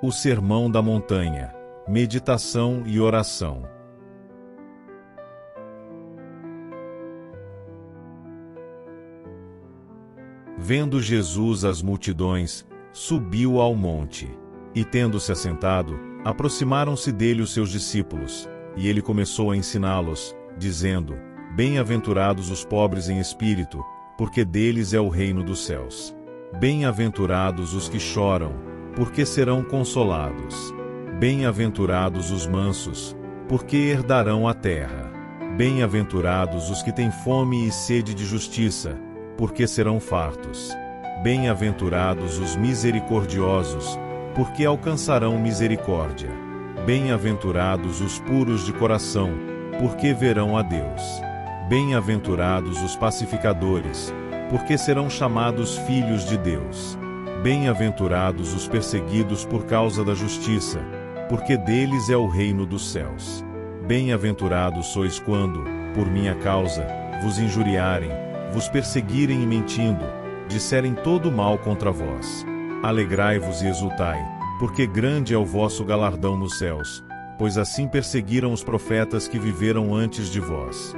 O Sermão da Montanha, meditação e oração. Vendo Jesus as multidões, subiu ao monte. E tendo-se assentado, aproximaram-se dele os seus discípulos, e ele começou a ensiná-los, dizendo: Bem-aventurados os pobres em espírito, porque deles é o reino dos céus. Bem-aventurados os que choram, porque serão consolados. Bem-aventurados os mansos, porque herdarão a terra. Bem-aventurados os que têm fome e sede de justiça, porque serão fartos. Bem-aventurados os misericordiosos, porque alcançarão misericórdia. Bem-aventurados os puros de coração, porque verão a Deus. Bem-aventurados os pacificadores, porque serão chamados filhos de Deus. Bem-aventurados os perseguidos por causa da justiça, porque deles é o reino dos céus. Bem-aventurados sois quando, por minha causa, vos injuriarem, vos perseguirem e mentindo, disserem todo mal contra vós. Alegrai-vos e exultai, porque grande é o vosso galardão nos céus, pois assim perseguiram os profetas que viveram antes de vós.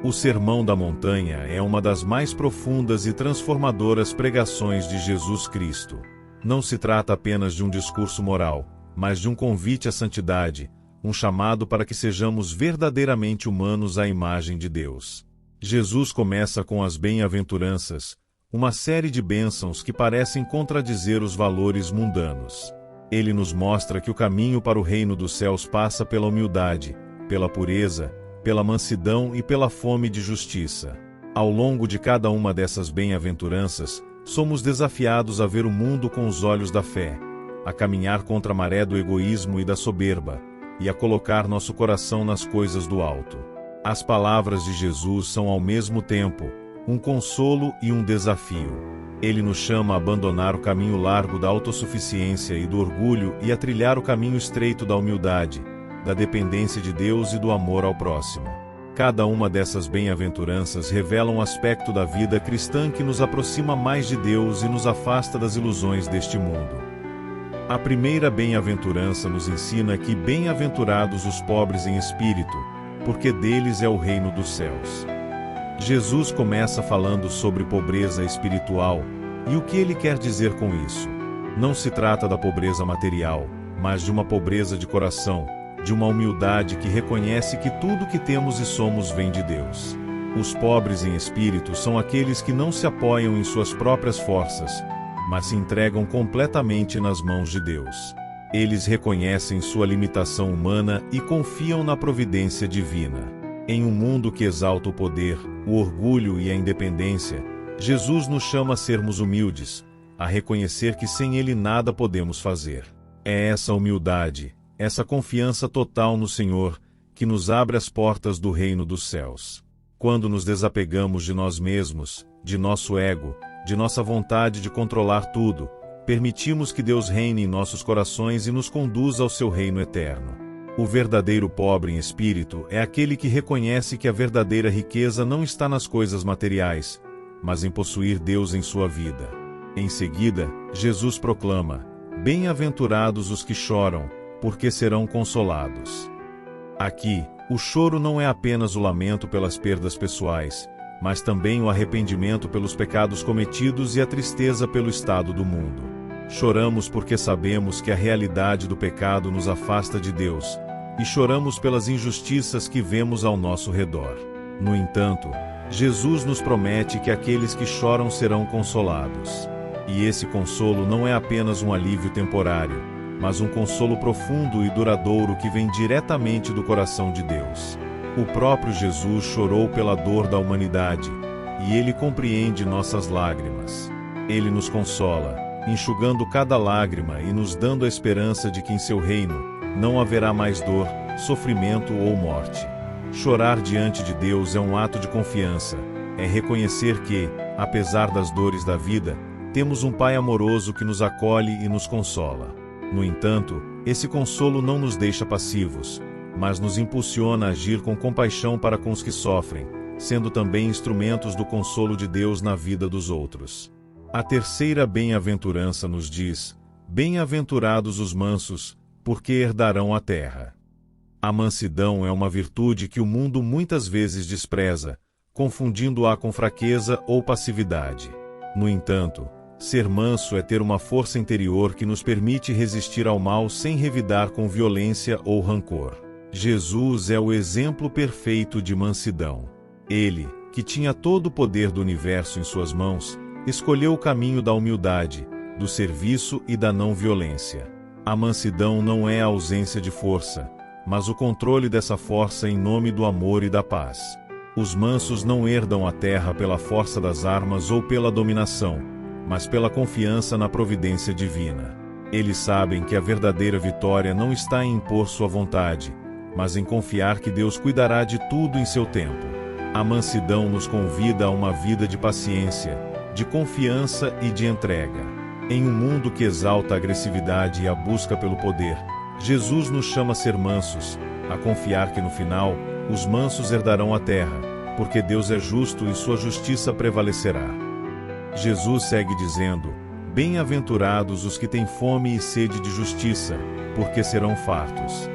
O Sermão da Montanha é uma das mais profundas e transformadoras pregações de Jesus Cristo. Não se trata apenas de um discurso moral, mas de um convite à santidade, um chamado para que sejamos verdadeiramente humanos à imagem de Deus. Jesus começa com as bem-aventuranças, uma série de bênçãos que parecem contradizer os valores mundanos. Ele nos mostra que o caminho para o reino dos céus passa pela humildade, pela pureza, pela mansidão e pela fome de justiça. Ao longo de cada uma dessas bem-aventuranças, somos desafiados a ver o mundo com os olhos da fé, a caminhar contra a maré do egoísmo e da soberba, e a colocar nosso coração nas coisas do alto. As palavras de Jesus são ao mesmo tempo um consolo e um desafio. Ele nos chama a abandonar o caminho largo da autossuficiência e do orgulho e a trilhar o caminho estreito da humildade, da dependência de Deus e do amor ao próximo. Cada uma dessas bem-aventuranças revela um aspecto da vida cristã que nos aproxima mais de Deus e nos afasta das ilusões deste mundo. A primeira bem-aventurança nos ensina que bem-aventurados os pobres em espírito, porque deles é o reino dos céus. Jesus começa falando sobre pobreza espiritual, e o que ele quer dizer com isso? Não se trata da pobreza material, mas de uma pobreza de coração, de uma humildade que reconhece que tudo que temos e somos vem de Deus. Os pobres em espírito são aqueles que não se apoiam em suas próprias forças, mas se entregam completamente nas mãos de Deus. Eles reconhecem sua limitação humana e confiam na providência divina. Em um mundo que exalta o poder, o orgulho e a independência, Jesus nos chama a sermos humildes, a reconhecer que sem Ele nada podemos fazer. É essa humildade, essa confiança total no Senhor, que nos abre as portas do reino dos céus. Quando nos desapegamos de nós mesmos, de nosso ego, de nossa vontade de controlar tudo, permitimos que Deus reine em nossos corações e nos conduza ao seu reino eterno. O verdadeiro pobre em espírito é aquele que reconhece que a verdadeira riqueza não está nas coisas materiais, mas em possuir Deus em sua vida. Em seguida, Jesus proclama: Bem-aventurados os que choram, porque serão consolados. Aqui, o choro não é apenas o lamento pelas perdas pessoais, mas também o arrependimento pelos pecados cometidos e a tristeza pelo estado do mundo. Choramos porque sabemos que a realidade do pecado nos afasta de Deus, e choramos pelas injustiças que vemos ao nosso redor. No entanto, Jesus nos promete que aqueles que choram serão consolados. E esse consolo não é apenas um alívio temporário, mas um consolo profundo e duradouro que vem diretamente do coração de Deus. O próprio Jesus chorou pela dor da humanidade, e Ele compreende nossas lágrimas. Ele nos consola, enxugando cada lágrima e nos dando a esperança de que em seu reino não haverá mais dor, sofrimento ou morte. Chorar diante de Deus é um ato de confiança, é reconhecer que, apesar das dores da vida, temos um Pai amoroso que nos acolhe e nos consola. No entanto, esse consolo não nos deixa passivos, mas nos impulsiona a agir com compaixão para com os que sofrem, sendo também instrumentos do consolo de Deus na vida dos outros. A terceira bem-aventurança nos diz: Bem-aventurados os mansos, porque herdarão a terra. A mansidão é uma virtude que o mundo muitas vezes despreza, confundindo-a com fraqueza ou passividade. No entanto, ser manso é ter uma força interior que nos permite resistir ao mal sem revidar com violência ou rancor. Jesus é o exemplo perfeito de mansidão. Ele, que tinha todo o poder do universo em suas mãos, escolheu o caminho da humildade, do serviço e da não-violência. A mansidão não é a ausência de força, mas o controle dessa força em nome do amor e da paz. Os mansos não herdam a terra pela força das armas ou pela dominação, mas pela confiança na providência divina. Eles sabem que a verdadeira vitória não está em impor sua vontade, mas em confiar que Deus cuidará de tudo em seu tempo. A mansidão nos convida a uma vida de paciência, de confiança e de entrega. Em um mundo que exalta a agressividade e a busca pelo poder, Jesus nos chama a ser mansos, a confiar que no final, os mansos herdarão a terra, porque Deus é justo e sua justiça prevalecerá. Jesus segue dizendo: Bem-aventurados os que têm fome e sede de justiça, porque serão fartos.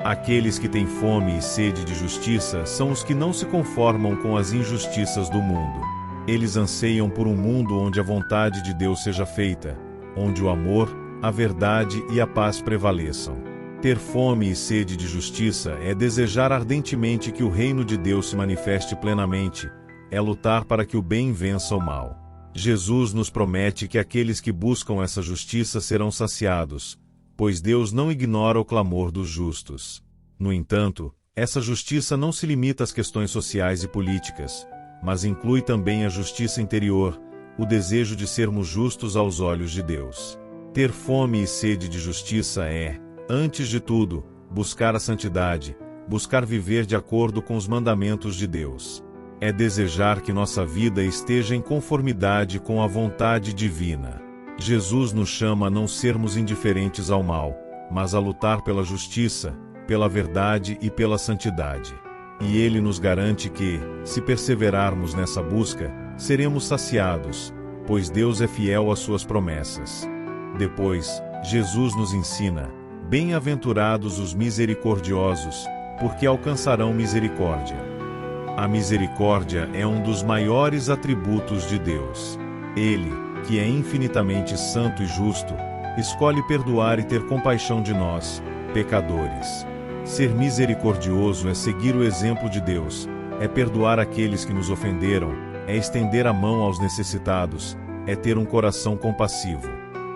Aqueles que têm fome e sede de justiça são os que não se conformam com as injustiças do mundo. Eles anseiam por um mundo onde a vontade de Deus seja feita, onde o amor, a verdade e a paz prevaleçam. Ter fome e sede de justiça é desejar ardentemente que o reino de Deus se manifeste plenamente, é lutar para que o bem vença o mal. Jesus nos promete que aqueles que buscam essa justiça serão saciados, pois Deus não ignora o clamor dos justos. No entanto, essa justiça não se limita às questões sociais e políticas, mas inclui também a justiça interior, o desejo de sermos justos aos olhos de Deus. Ter fome e sede de justiça é, antes de tudo, buscar a santidade, buscar viver de acordo com os mandamentos de Deus. É desejar que nossa vida esteja em conformidade com a vontade divina. Jesus nos chama a não sermos indiferentes ao mal, mas a lutar pela justiça, pela verdade e pela santidade. E Ele nos garante que, se perseverarmos nessa busca, seremos saciados, pois Deus é fiel às suas promessas. Depois, Jesus nos ensina: Bem-aventurados os misericordiosos, porque alcançarão misericórdia. A misericórdia é um dos maiores atributos de Deus. Ele, que é infinitamente santo e justo, escolhe perdoar e ter compaixão de nós, pecadores. Ser misericordioso é seguir o exemplo de Deus, é perdoar aqueles que nos ofenderam, é estender a mão aos necessitados, é ter um coração compassivo.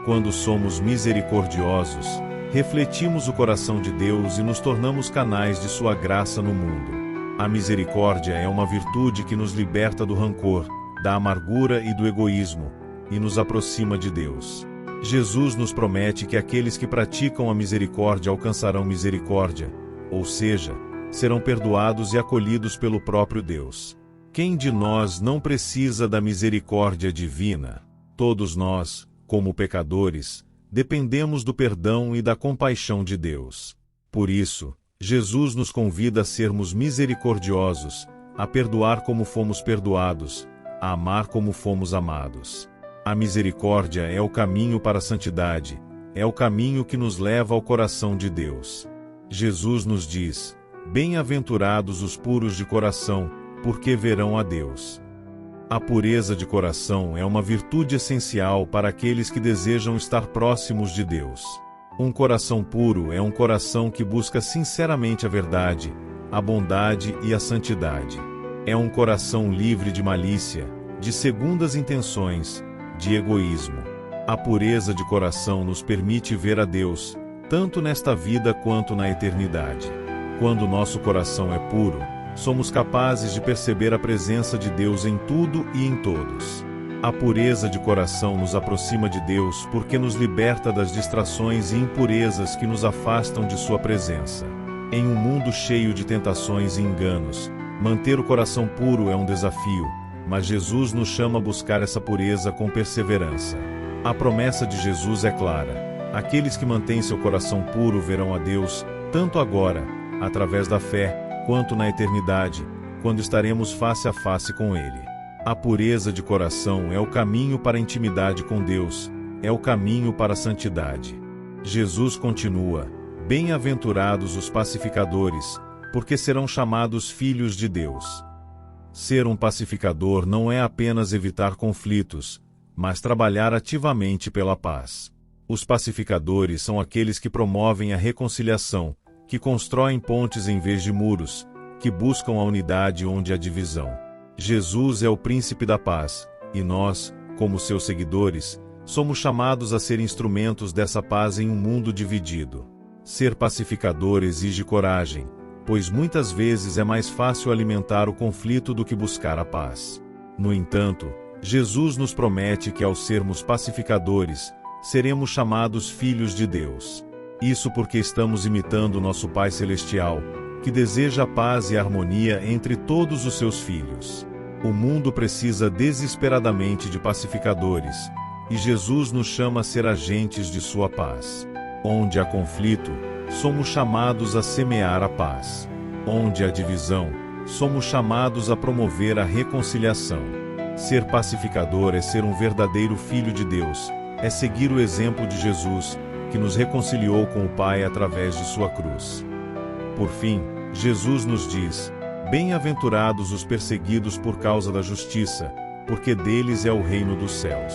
Quando somos misericordiosos, refletimos o coração de Deus e nos tornamos canais de sua graça no mundo. A misericórdia é uma virtude que nos liberta do rancor, da amargura e do egoísmo, e nos aproxima de Deus. Jesus nos promete que aqueles que praticam a misericórdia alcançarão misericórdia, ou seja, serão perdoados e acolhidos pelo próprio Deus. Quem de nós não precisa da misericórdia divina? Todos nós, como pecadores, dependemos do perdão e da compaixão de Deus. Por isso, Jesus nos convida a sermos misericordiosos, a perdoar como fomos perdoados, a amar como fomos amados. A misericórdia é o caminho para a santidade, é o caminho que nos leva ao coração de Deus. Jesus nos diz: Bem-aventurados os puros de coração, porque verão a Deus. A pureza de coração é uma virtude essencial para aqueles que desejam estar próximos de Deus. Um coração puro é um coração que busca sinceramente a verdade, a bondade e a santidade. É um coração livre de malícia, de segundas intenções, de egoísmo. A pureza de coração nos permite ver a Deus, tanto nesta vida quanto na eternidade. Quando nosso coração é puro, somos capazes de perceber a presença de Deus em tudo e em todos. A pureza de coração nos aproxima de Deus porque nos liberta das distrações e impurezas que nos afastam de sua presença. Em um mundo cheio de tentações e enganos, manter o coração puro é um desafio, mas Jesus nos chama a buscar essa pureza com perseverança. A promessa de Jesus é clara: aqueles que mantêm seu coração puro verão a Deus, tanto agora, através da fé, quanto na eternidade, quando estaremos face a face com Ele. A pureza de coração é o caminho para a intimidade com Deus, é o caminho para a santidade. Jesus continua: bem-aventurados os pacificadores, porque serão chamados filhos de Deus. Ser um pacificador não é apenas evitar conflitos, mas trabalhar ativamente pela paz. Os pacificadores são aqueles que promovem a reconciliação, que constroem pontes em vez de muros, que buscam a unidade onde há divisão. Jesus é o príncipe da paz, e nós, como seus seguidores, somos chamados a ser instrumentos dessa paz em um mundo dividido. Ser pacificador exige coragem, pois muitas vezes é mais fácil alimentar o conflito do que buscar a paz. No entanto, Jesus nos promete que ao sermos pacificadores, seremos chamados filhos de Deus. Isso porque estamos imitando nosso Pai Celestial, que deseja a paz e a harmonia entre todos os seus filhos. O mundo precisa desesperadamente de pacificadores, e Jesus nos chama a ser agentes de sua paz. Onde há conflito, somos chamados a semear a paz. Onde há divisão, somos chamados a promover a reconciliação. Ser pacificador é ser um verdadeiro filho de Deus, é seguir o exemplo de Jesus, que nos reconciliou com o Pai através de sua cruz. Por fim, Jesus nos diz: bem-aventurados os perseguidos por causa da justiça, porque deles é o reino dos céus.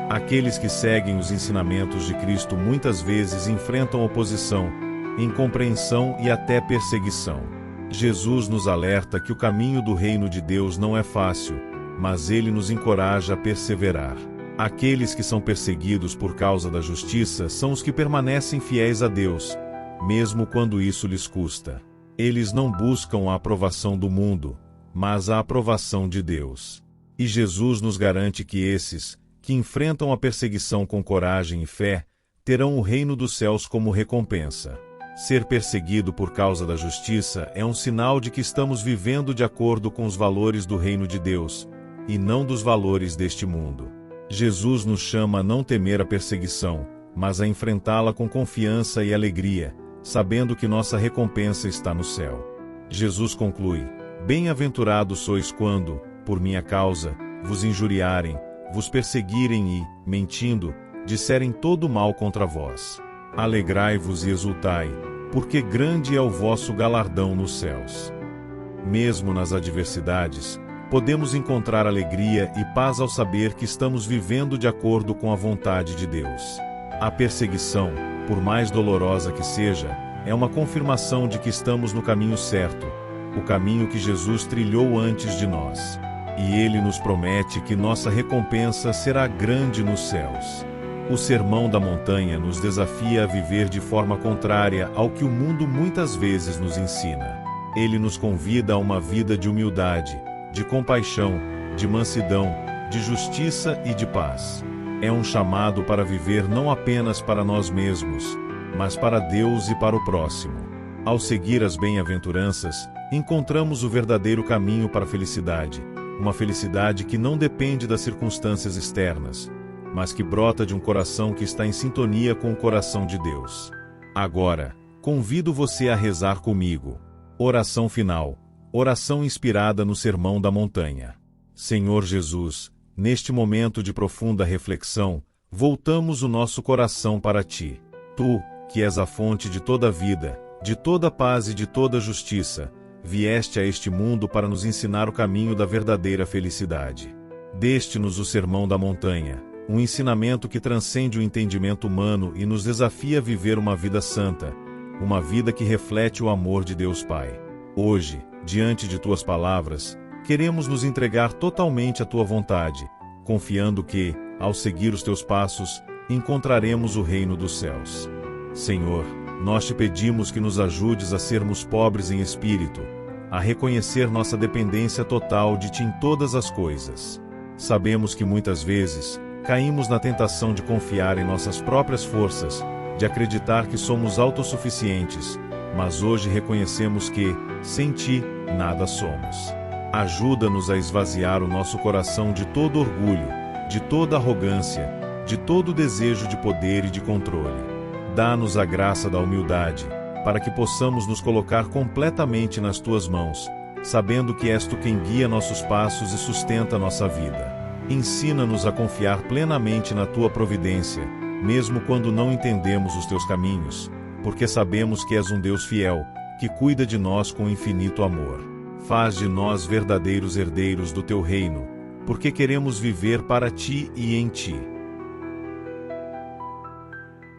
Aqueles que seguem os ensinamentos de Cristo muitas vezes enfrentam oposição, incompreensão e até perseguição. Jesus nos alerta que o caminho do reino de Deus não é fácil, mas ele nos encoraja a perseverar. Aqueles que são perseguidos por causa da justiça são os que permanecem fiéis a Deus, mesmo quando isso lhes custa. Eles não buscam a aprovação do mundo, mas a aprovação de Deus. E Jesus nos garante que esses, que enfrentam a perseguição com coragem e fé, terão o reino dos céus como recompensa. Ser perseguido por causa da justiça é um sinal de que estamos vivendo de acordo com os valores do reino de Deus, e não dos valores deste mundo. Jesus nos chama a não temer a perseguição, mas a enfrentá-la com confiança e alegria, sabendo que nossa recompensa está no céu. Jesus conclui: bem-aventurados sois quando, por minha causa, vos injuriarem, vos perseguirem e, mentindo, disserem todo mal contra vós. Alegrai-vos e exultai, porque grande é o vosso galardão nos céus. Mesmo nas adversidades, podemos encontrar alegria e paz ao saber que estamos vivendo de acordo com a vontade de Deus. A perseguição, por mais dolorosa que seja, é uma confirmação de que estamos no caminho certo, o caminho que Jesus trilhou antes de nós. E ele nos promete que nossa recompensa será grande nos céus. O Sermão da Montanha nos desafia a viver de forma contrária ao que o mundo muitas vezes nos ensina. Ele nos convida a uma vida de humildade, de compaixão, de mansidão, de justiça e de paz. É um chamado para viver não apenas para nós mesmos, mas para Deus e para o próximo. Ao seguir as bem-aventuranças, encontramos o verdadeiro caminho para a felicidade, uma felicidade que não depende das circunstâncias externas, mas que brota de um coração que está em sintonia com o coração de Deus. Agora, convido você a rezar comigo. Oração final. Oração inspirada no Sermão da Montanha. Senhor Jesus, neste momento de profunda reflexão, voltamos o nosso coração para Ti. Tu, que és a fonte de toda vida, de toda paz e de toda justiça, vieste a este mundo para nos ensinar o caminho da verdadeira felicidade. Deste-nos o Sermão da Montanha, um ensinamento que transcende o entendimento humano e nos desafia a viver uma vida santa, uma vida que reflete o amor de Deus Pai. Hoje, diante de Tuas palavras, queremos nos entregar totalmente à Tua vontade, confiando que, ao seguir os Teus passos, encontraremos o reino dos céus. Senhor, nós Te pedimos que nos ajudes a sermos pobres em espírito, a reconhecer nossa dependência total de Ti em todas as coisas. Sabemos que muitas vezes, caímos na tentação de confiar em nossas próprias forças, de acreditar que somos autossuficientes, mas hoje reconhecemos que, sem Ti, nada somos. Ajuda-nos a esvaziar o nosso coração de todo orgulho, de toda arrogância, de todo desejo de poder e de controle. Dá-nos a graça da humildade, para que possamos nos colocar completamente nas Tuas mãos, sabendo que és Tu quem guia nossos passos e sustenta nossa vida. Ensina-nos a confiar plenamente na tua providência, mesmo quando não entendemos os teus caminhos, porque sabemos que és um Deus fiel, que cuida de nós com infinito amor. Faz de nós verdadeiros herdeiros do teu reino, porque queremos viver para ti e em ti.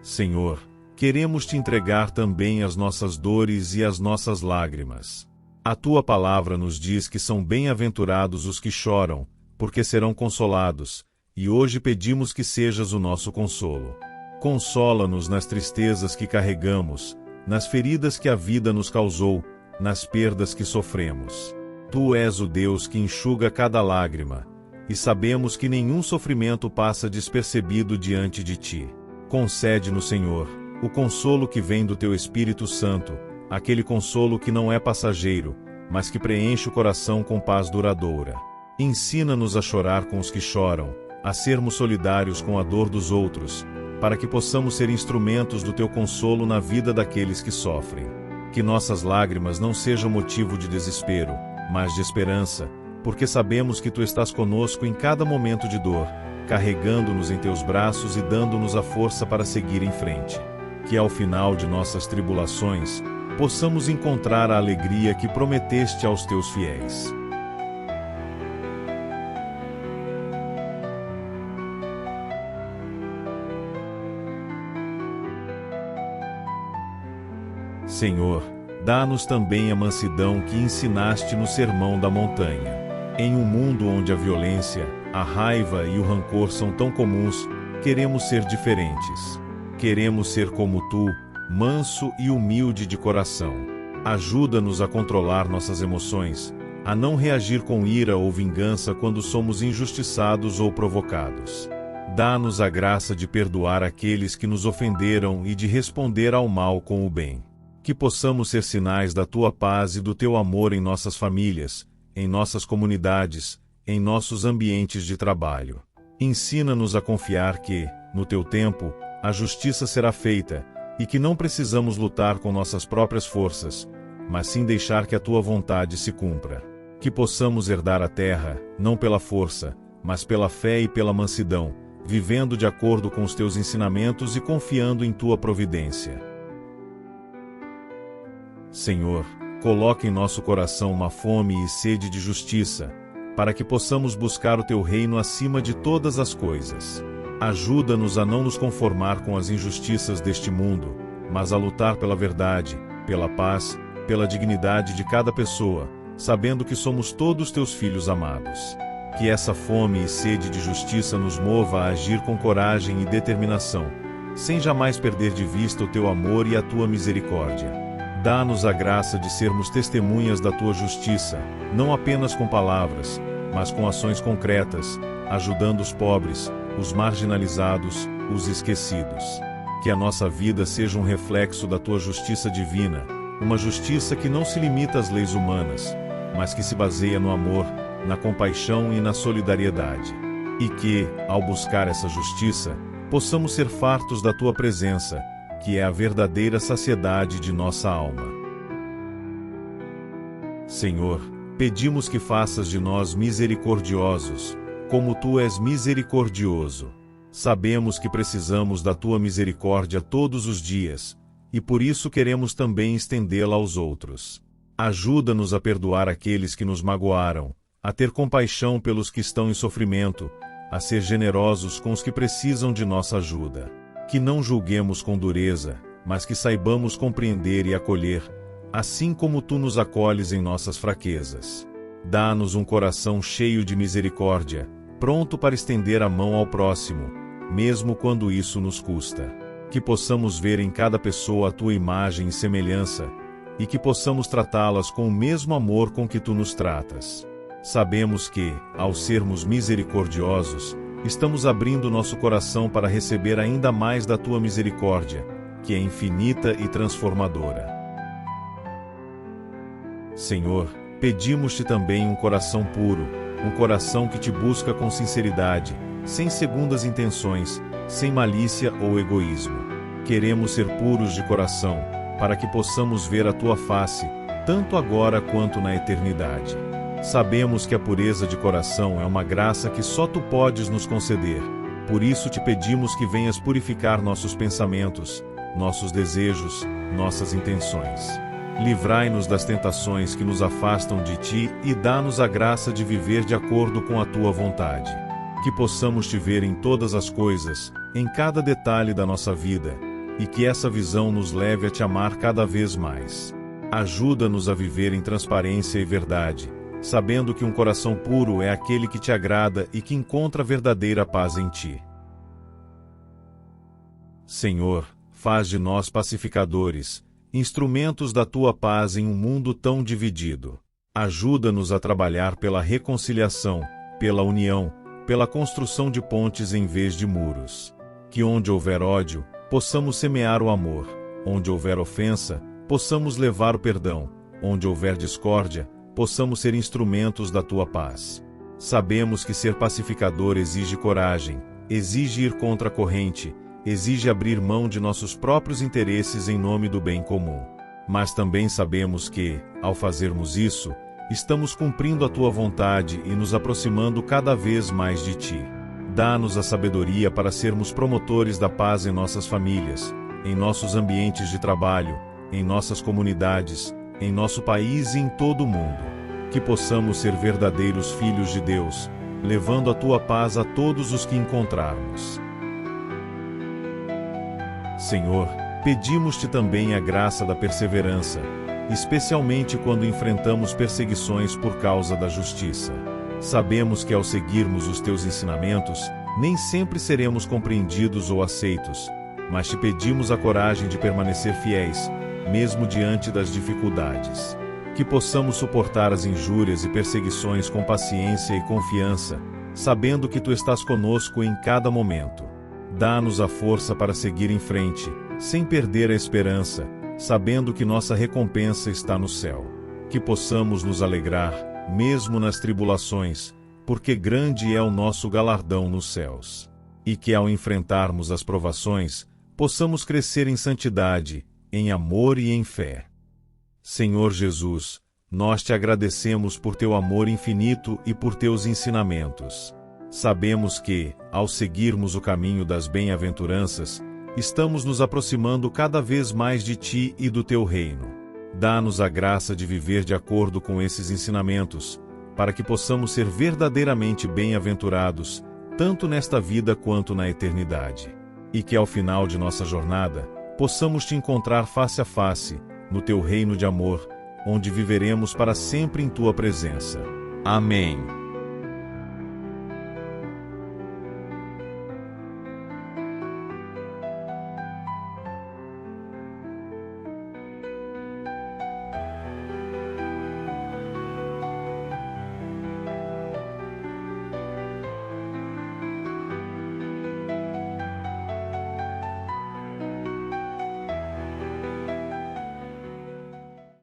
Senhor, queremos te entregar também as nossas dores e as nossas lágrimas. A tua palavra nos diz que são bem-aventurados os que choram, porque serão consolados, e hoje pedimos que sejas o nosso consolo. Consola-nos nas tristezas que carregamos, nas feridas que a vida nos causou, nas perdas que sofremos. Tu és o Deus que enxuga cada lágrima, e sabemos que nenhum sofrimento passa despercebido diante de ti. Concede-nos, Senhor, o consolo que vem do teu Espírito Santo, aquele consolo que não é passageiro, mas que preenche o coração com paz duradoura. Ensina-nos a chorar com os que choram, a sermos solidários com a dor dos outros, para que possamos ser instrumentos do teu consolo na vida daqueles que sofrem. Que nossas lágrimas não sejam motivo de desespero, mas de esperança, porque sabemos que tu estás conosco em cada momento de dor, carregando-nos em teus braços e dando-nos a força para seguir em frente. Que ao final de nossas tribulações, possamos encontrar a alegria que prometeste aos teus fiéis. Senhor, dá-nos também a mansidão que ensinaste no Sermão da Montanha. Em um mundo onde a violência, a raiva e o rancor são tão comuns, queremos ser diferentes. Queremos ser como tu, manso e humilde de coração. Ajuda-nos a controlar nossas emoções, a não reagir com ira ou vingança quando somos injustiçados ou provocados. Dá-nos a graça de perdoar aqueles que nos ofenderam e de responder ao mal com o bem. Que possamos ser sinais da tua paz e do teu amor em nossas famílias, em nossas comunidades, em nossos ambientes de trabalho. Ensina-nos a confiar que, no teu tempo, a justiça será feita, e que não precisamos lutar com nossas próprias forças, mas sim deixar que a tua vontade se cumpra. Que possamos herdar a terra, não pela força, mas pela fé e pela mansidão, vivendo de acordo com os teus ensinamentos e confiando em tua providência. Senhor, coloca em nosso coração uma fome e sede de justiça, para que possamos buscar o teu reino acima de todas as coisas. Ajuda-nos a não nos conformar com as injustiças deste mundo, mas a lutar pela verdade, pela paz, pela dignidade de cada pessoa, sabendo que somos todos teus filhos amados. Que essa fome e sede de justiça nos mova a agir com coragem e determinação, sem jamais perder de vista o teu amor e a tua misericórdia. Dá-nos a graça de sermos testemunhas da tua justiça, não apenas com palavras, mas com ações concretas, ajudando os pobres, os marginalizados, os esquecidos. Que a nossa vida seja um reflexo da tua justiça divina, uma justiça que não se limita às leis humanas, mas que se baseia no amor, na compaixão e na solidariedade. E que, ao buscar essa justiça, possamos ser fartos da tua presença, que é a verdadeira saciedade de nossa alma. Senhor, pedimos que faças de nós misericordiosos, como tu és misericordioso. Sabemos que precisamos da tua misericórdia todos os dias, e por isso queremos também estendê-la aos outros. Ajuda-nos a perdoar aqueles que nos magoaram, a ter compaixão pelos que estão em sofrimento, a ser generosos com os que precisam de nossa ajuda. Que não julguemos com dureza, mas que saibamos compreender e acolher, assim como tu nos acolhes em nossas fraquezas. Dá-nos um coração cheio de misericórdia, pronto para estender a mão ao próximo, mesmo quando isso nos custa. Que possamos ver em cada pessoa a tua imagem e semelhança, e que possamos tratá-las com o mesmo amor com que tu nos tratas. Sabemos que, ao sermos misericordiosos, estamos abrindo nosso coração para receber ainda mais da tua misericórdia, que é infinita e transformadora. Senhor, pedimos-te também um coração puro, um coração que te busca com sinceridade, sem segundas intenções, sem malícia ou egoísmo. Queremos ser puros de coração, para que possamos ver a tua face, tanto agora quanto na eternidade. Sabemos que a pureza de coração é uma graça que só Tu podes nos conceder. Por isso te pedimos que venhas purificar nossos pensamentos, nossos desejos, nossas intenções. Livrai-nos das tentações que nos afastam de Ti e dá-nos a graça de viver de acordo com a Tua vontade. Que possamos Te ver em todas as coisas, em cada detalhe da nossa vida, e que essa visão nos leve a Te amar cada vez mais. Ajuda-nos a viver em transparência e verdade, sabendo que um coração puro é aquele que Te agrada e que encontra verdadeira paz em Ti. Senhor, faz de nós pacificadores, instrumentos da Tua paz em um mundo tão dividido. Ajuda-nos a trabalhar pela reconciliação, pela união, pela construção de pontes em vez de muros. Que onde houver ódio, possamos semear o amor, onde houver ofensa, possamos levar o perdão, onde houver discórdia, possamos ser instrumentos da Tua paz. Sabemos que ser pacificador exige coragem, exige ir contra a corrente, exige abrir mão de nossos próprios interesses em nome do bem comum. Mas também sabemos que, ao fazermos isso, estamos cumprindo a Tua vontade e nos aproximando cada vez mais de Ti. Dá-nos a sabedoria para sermos promotores da paz em nossas famílias, em nossos ambientes de trabalho, em nossas comunidades, em nosso país e em todo o mundo. Que possamos ser verdadeiros filhos de Deus, levando a Tua paz a todos os que encontrarmos. Senhor, pedimos-Te também a graça da perseverança, especialmente quando enfrentamos perseguições por causa da justiça. Sabemos que ao seguirmos os Teus ensinamentos, nem sempre seremos compreendidos ou aceitos, mas Te pedimos a coragem de permanecer fiéis, mesmo diante das dificuldades. Que possamos suportar as injúrias e perseguições com paciência e confiança, sabendo que Tu estás conosco em cada momento. Dá-nos a força para seguir em frente, sem perder a esperança, sabendo que nossa recompensa está no céu. Que possamos nos alegrar, mesmo nas tribulações, porque grande é o nosso galardão nos céus. E que ao enfrentarmos as provações, possamos crescer em santidade, em amor e em fé. Senhor Jesus, nós Te agradecemos por Teu amor infinito e por Teus ensinamentos. Sabemos que, ao seguirmos o caminho das bem-aventuranças, estamos nos aproximando cada vez mais de Ti e do Teu reino. Dá-nos a graça de viver de acordo com esses ensinamentos, para que possamos ser verdadeiramente bem-aventurados, tanto nesta vida quanto na eternidade. E que ao final de nossa jornada, possamos Te encontrar face a face, no Teu reino de amor, onde viveremos para sempre em Tua presença. Amém.